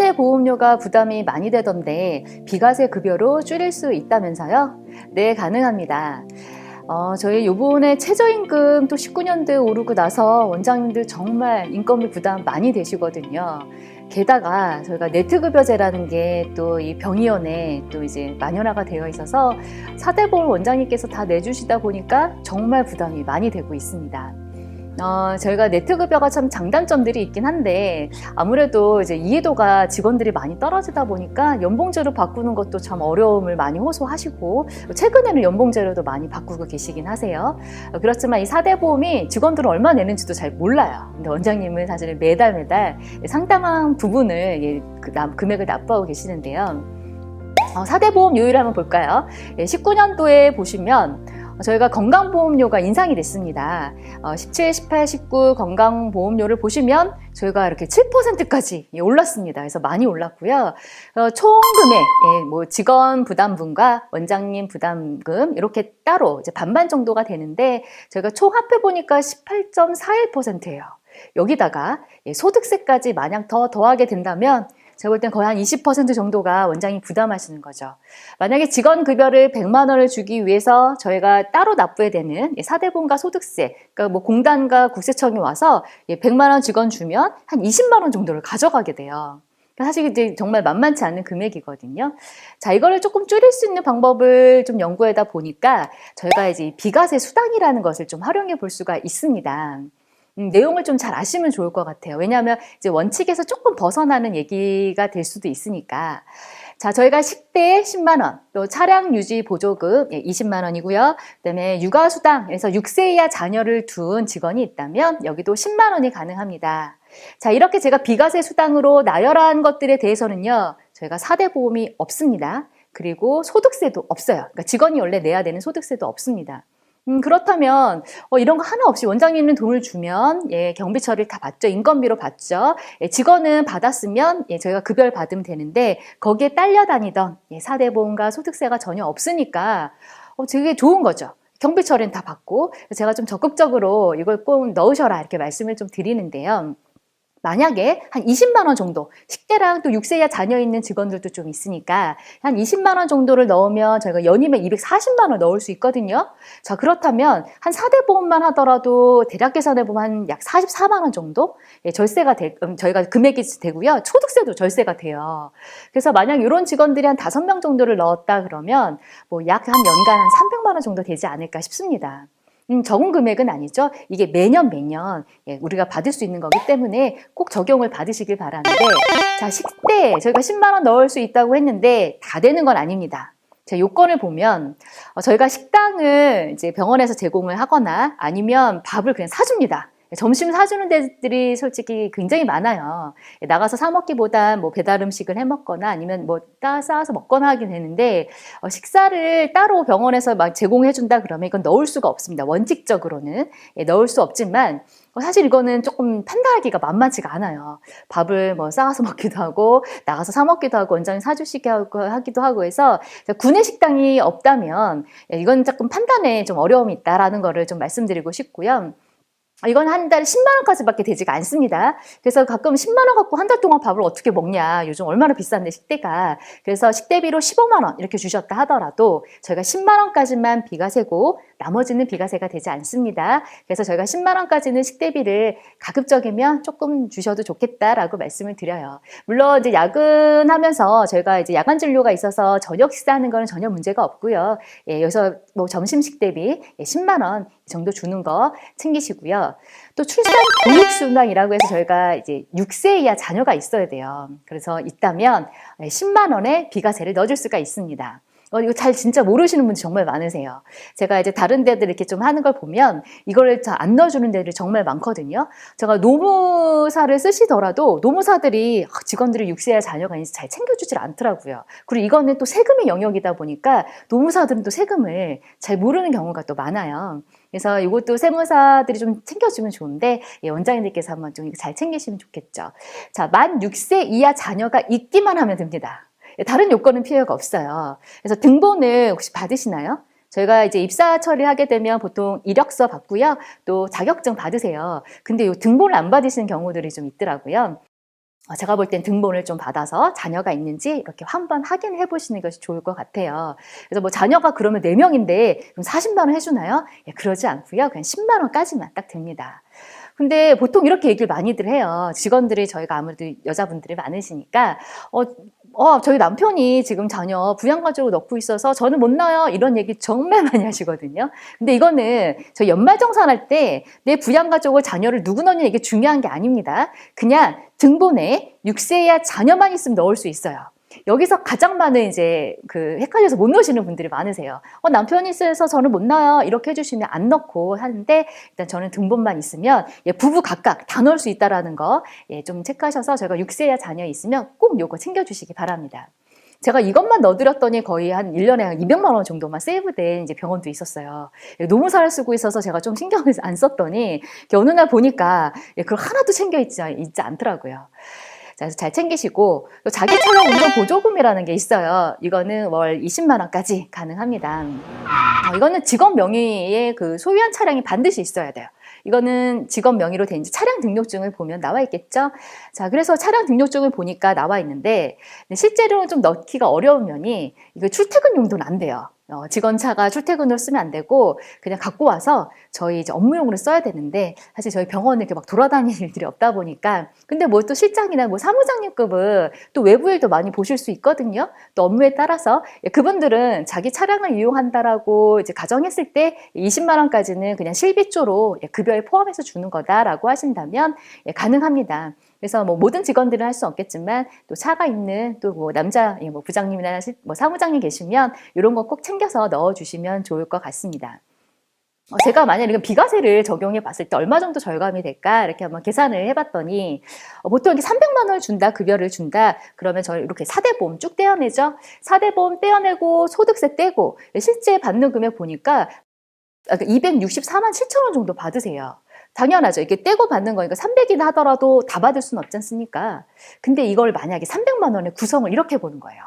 4대 보험료가 부담이 많이 되던데 비과세 급여로 줄일 수 있다면서요? 네, 가능합니다. 저희 요번에 최저임금 또 19년도에 오르고 나서 원장님들 정말 인건비 부담 많이 되시거든요. 게다가 저희가 네트급여제라는 게 또 이 병의원에 또 이제 만연화가 되어 있어서 4대 보험 원장님께서 다 내주시다 보니까 정말 부담이 많이 되고 있습니다. 저희가 네트급여가 참 장단점들이 있긴 한데 아무래도 이제 이해도가 직원들이 많이 떨어지다 보니까 연봉제로 바꾸는 것도 참 어려움을 많이 호소하시고 최근에는 연봉제로도 많이 바꾸고 계시긴 하세요. 그렇지만 이 4대 보험이 직원들은 얼마 내는지도 잘 몰라요. 근데 원장님은 사실 매달 상당한 부분을 금액을 납부하고 계시는데요. 4대 보험 요율을 한번 볼까요? 19년도에 보시면 저희가 건강보험료가 인상이 됐습니다. 17, 18, 19 건강보험료를 보시면 저희가 이렇게 7%까지 올랐습니다. 그래서 많이 올랐고요. 총 금액, 직원 부담분과 원장님 부담금 이렇게 따로 이제 반반 정도가 되는데 저희가 총 합해 보니까 18.41%예요. 여기다가 소득세까지 만약 더 더하게 된다면 제가 볼 땐 거의 한 20% 정도가 원장님 부담하시는 거죠. 만약에 직원 급여를 100만 원을 주기 위해서 저희가 따로 납부해야 되는 4대 보험과 소득세, 그러니까 공단과 국세청이 와서 100만 원 직원 주면 한 20만 원 정도를 가져가게 돼요. 사실 이제 정말 만만치 않은 금액이거든요. 자, 이거를 조금 줄일 수 있는 방법을 좀 연구하다 보니까 저희가 이제 비과세 수당이라는 것을 좀 활용해 볼 수가 있습니다. 내용을 좀 잘 아시면 좋을 것 같아요. 왜냐하면 이제 원칙에서 조금 벗어나는 얘기가 될 수도 있으니까. 자, 저희가 식대에 10만 원, 또 차량 유지 보조금 20만 원이고요. 그다음에 육아수당에서 6세 이하 자녀를 둔 직원이 있다면 여기도 10만 원이 가능합니다. 자, 이렇게 제가 비과세 수당으로 나열한 것들에 대해서는요, 저희가 4대 보험이 없습니다. 그리고 소득세도 없어요. 그러니까 직원이 원래 내야 되는 소득세도 없습니다. 그렇다면 이런 거 하나 없이 원장님은 돈을 주면 경비 처리를 다 받죠. 인건비로 받죠. 직원은 받았으면 저희가 급여를 받으면 되는데 거기에 딸려 다니던 4대 보험과 소득세가 전혀 없으니까 되게 좋은 거죠. 경비 처리는 다 받고 제가 좀 적극적으로 이걸 꼭 넣으셔라 이렇게 말씀을 좀 드리는데요. 만약에 한 20만 원 정도, 식대랑 또 6세 이하 자녀 있는 직원들도 좀 있으니까 한 20만 원 정도를 넣으면 저희가 연임에 240만 원 넣을 수 있거든요. 자, 그렇다면 한 4대 보험만 하더라도 대략 계산해 보면 한 약 44만 원 정도 절세가 저희가 금액이 되고요. 소득세도 절세가 돼요. 그래서 만약 이런 직원들이 한 5명 정도를 넣었다 그러면 약 한 연간 한 300만 원 정도 되지 않을까 싶습니다. 적은 금액은 아니죠. 이게 매년 우리가 받을 수 있는 거기 때문에 꼭 적용을 받으시길 바라는데, 자, 식대 저희가 10만 원 넣을 수 있다고 했는데 다 되는 건 아닙니다. 제 요건을 보면 저희가 식당을 이제 병원에서 제공을 하거나 아니면 밥을 그냥 사줍니다. 점심 사주는 데들이 솔직히 굉장히 많아요. 나가서 사 먹기보단 배달 음식을 해 먹거나 아니면 싸서 먹거나 하긴 되는데 식사를 따로 병원에서 막 제공해 준다 그러면 이건 넣을 수가 없습니다. 원칙적으로는 넣을 수 없지만 사실 이거는 조금 판단하기가 만만치가 않아요. 밥을 싸가서 먹기도 하고 나가서 사 먹기도 하고 원장님 사주시게 하기도 하고 해서 구내 식당이 없다면 이건 조금 판단에 좀 어려움이 있다라는 거를 좀 말씀드리고 싶고요. 이건 한 달에 10만 원까지밖에 되지가 않습니다. 그래서 가끔 10만 원 갖고 한 달 동안 밥을 어떻게 먹냐. 요즘 얼마나 비싼데 식대가. 그래서 식대비로 15만 원 이렇게 주셨다 하더라도 저희가 10만 원까지만 비과세고 나머지는 비과세가 되지 않습니다. 그래서 저희가 10만 원까지는 식대비를 가급적이면 조금 주셔도 좋겠다라고 말씀을 드려요. 물론 이제 야근하면서 저희가 이제 야간 진료가 있어서 저녁 식사하는 거는 전혀 문제가 없고요. 여기서 점심 식대비 10만 원 정도 주는 거 챙기시고요. 또 출산 교육수당이라고 해서 저희가 이제 6세 이하 자녀가 있어야 돼요. 그래서 있다면 10만 원의 비과세를 넣어줄 수가 있습니다. 이거 잘 진짜 모르시는 분이 정말 많으세요. 제가 이제 다른 데들 이렇게 좀 하는 걸 보면 이거를 잘 안 넣어주는 데들이 정말 많거든요. 제가 노무사를 쓰시더라도 노무사들이 직원들이 6세 이하 자녀가 있는지 잘 챙겨주질 않더라고요. 그리고 이거는 또 세금의 영역이다 보니까 노무사들은 또 세금을 잘 모르는 경우가 또 많아요. 그래서 이것도 세무사들이 좀 챙겨주면 좋은데 원장님들께서 한번 좀 잘 챙기시면 좋겠죠. 자, 만 6세 이하 자녀가 있기만 하면 됩니다. 다른 요건은 필요가 없어요. 그래서 등본을 혹시 받으시나요? 저희가 이제 입사 처리하게 되면 보통 이력서 받고요. 또 자격증 받으세요. 근데 이 등본을 안 받으시는 경우들이 좀 있더라고요. 제가 볼 땐 등본을 좀 받아서 자녀가 있는지 이렇게 한번 확인해 보시는 것이 좋을 것 같아요. 그래서 뭐 자녀가 그러면 4명인데 그럼 40만 원 해주나요? 예, 그러지 않고요. 그냥 10만 원까지만 딱 됩니다. 근데 보통 이렇게 얘기를 많이들 해요. 직원들이 저희가 아무래도 여자분들이 많으시니까 저희 남편이 지금 자녀 부양가족으로 넣고 있어서 저는 못 넣어요. 이런 얘기 정말 많이 하시거든요. 근데 이거는 저 연말정산할 때 내 부양가족을 자녀를 누구 넣느냐 이게 중요한 게 아닙니다. 그냥 등본에 6세 이하 자녀만 있으면 넣을 수 있어요. 여기서 가장 많은 이제 헷갈려서 못 넣으시는 분들이 많으세요. 남편이 있어서 저는 못 넣어요. 이렇게 해주시면 안 넣고 하는데 일단 저는 등본만 있으면 부부 각각 다 넣을 수 있다라는 거 좀 체크하셔서 저희가 6세 이하 자녀 있으면 꼭 요거 챙겨주시기 바랍니다. 제가 이것만 넣어드렸더니 거의 한 1년에 한 200만 원 정도만 세이브된 이제 병원도 있었어요. 너무 잘 쓰고 있어서 제가 좀 신경을 안 썼더니 어느 날 보니까 그걸 하나도 챙겨있지 않더라고요. 그래서 잘 챙기시고 또 자기 차량 운전 보조금이라는 게 있어요. 이거는 월 20만 원까지 가능합니다. 이거는 직업 명의의 소유한 차량이 반드시 있어야 돼요. 이거는 직업 명의로 된 차량 등록증을 보면 나와 있겠죠. 자, 그래서 차량 등록증을 보니까 나와 있는데 실제로는 좀 넣기가 어려운 면이 이거 출퇴근 용도는 안 돼요. 직원차가 출퇴근으로 쓰면 안 되고 그냥 갖고 와서 저희 이제 업무용으로 써야 되는데 사실 저희 병원에 이렇게 막 돌아다니는 일들이 없다 보니까 근데 뭐 또 실장이나 뭐 사무장님급은 또 외부 일도 많이 보실 수 있거든요. 또 업무에 따라서 그분들은 자기 차량을 이용한다라고 이제 가정했을 때 20만 원까지는 그냥 실비조로 급여에 포함해서 주는 거다라고 하신다면 가능합니다. 그래서 뭐 모든 직원들은 할 수 없겠지만 또 차가 있는 또 뭐 남자 뭐 부장님이나 뭐 사무장님 계시면 이런 거 꼭 챙겨서 넣어주시면 좋을 것 같습니다. 제가 만약에 비과세를 적용해 봤을 때 얼마 정도 절감이 될까 이렇게 한번 계산을 해봤더니 보통 이렇게 300만 원을 준다, 급여를 준다 그러면 저희 이렇게 4대 보험 쭉 떼어내죠. 4대 보험 떼어내고 소득세 떼고 실제 받는 금액 보니까 264만 7천 원 정도 받으세요. 당연하죠. 이렇게 떼고 받는 거니까 300이나 하더라도 다 받을 수는 없지 않습니까? 근데 이걸 만약에 300만 원의 구성을 이렇게 보는 거예요.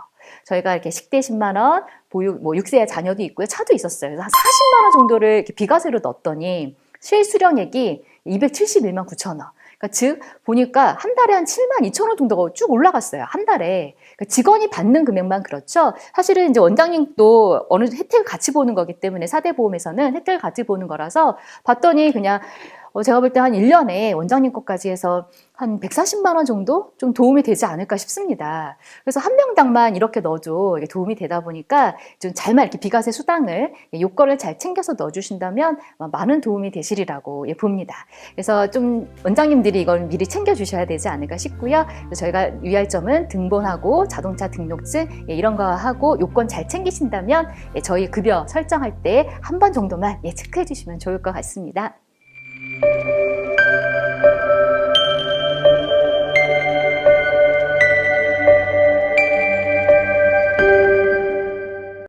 저희가 이렇게 식대 10만 원, 보육, 6세의 자녀도 있고요. 차도 있었어요. 그래서 한 40만 원 정도를 이렇게 비과세로 넣었더니 실수령액이 271만 9천 원. 그러니까 즉 보니까 한 달에 한 7만 2천 원 정도가 쭉 올라갔어요. 한 달에. 그러니까 직원이 받는 금액만 그렇죠. 사실은 이제 원장님도 어느 혜택을 같이 보는 거기 때문에 4대 보험에서는 혜택을 같이 보는 거라서 봤더니 그냥 제가 볼 때 한 1년에 원장님 것까지 해서 한 140만 원 정도 좀 도움이 되지 않을까 싶습니다. 그래서 한 명당만 이렇게 넣어도 도움이 되다 보니까 좀 잘만 이렇게 비과세 수당을 요건을 잘 챙겨서 넣어주신다면 많은 도움이 되시리라고 봅니다. 그래서 좀 원장님들이 이걸 미리 챙겨주셔야 되지 않을까 싶고요. 저희가 유의할 점은 등본하고 자동차 등록증 이런 거 하고 요건 잘 챙기신다면 저희 급여 설정할 때 한 번 정도만 체크해 주시면 좋을 것 같습니다.